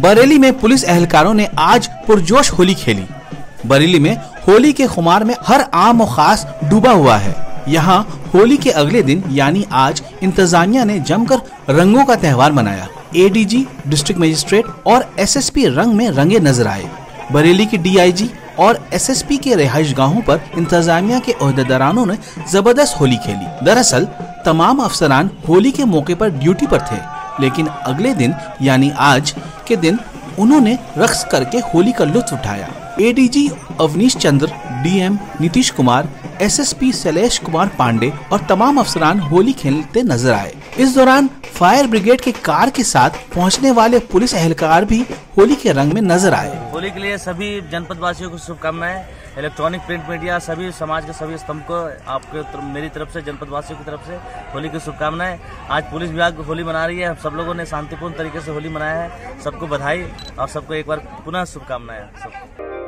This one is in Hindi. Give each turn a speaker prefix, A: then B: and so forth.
A: बरेली में पुलिस एहलकारों ने आज पुरजोश होली खेली। बरेली में होली के खुमार में हर आम और खास डूबा हुआ है। यहाँ होली के अगले दिन यानी आज इंतजामिया ने जमकर रंगों का त्योहार मनाया। एडीजी, डिस्ट्रिक्ट मजिस्ट्रेट और एसएसपी रंग में रंगे नजर आए। बरेली की डीआईजी और एसएसपी के रिहाइश गाहों पर इंतजामिया के ओहदेदारानों ने जबरदस्त होली खेली। दरअसल तमाम अफसरान होली के मौके पर ड्यूटी पर थे, लेकिन अगले दिन यानी आज के दिन उन्होंने रक्स करके होली का लुत्फ उठाया। एडीजी अवनीश चंद्र, डीएम नीतीश कुमार, एसएसपी शैलेश कुमार पांडे और तमाम अफसरान होली खेलते नजर आए। इस दौरान फायर ब्रिगेड के कार के साथ पहुंचने वाले पुलिस एहलकार भी होली के रंग में नजर आए।
B: होली के लिए सभी जनपद वासियों को शुभकामनाएं। इलेक्ट्रॉनिक, प्रिंट मीडिया, सभी समाज के सभी स्तंभ को आपके मेरी तरफ से, जनपद वासियों की तरफ से होली की शुभकामनाएं। आज पुलिस विभाग होली मना रही है। सब लोगों ने शांतिपूर्ण तरीके से होली मनाया है। सबको बधाई और सबको एक बार पुनः शुभकामनाएं।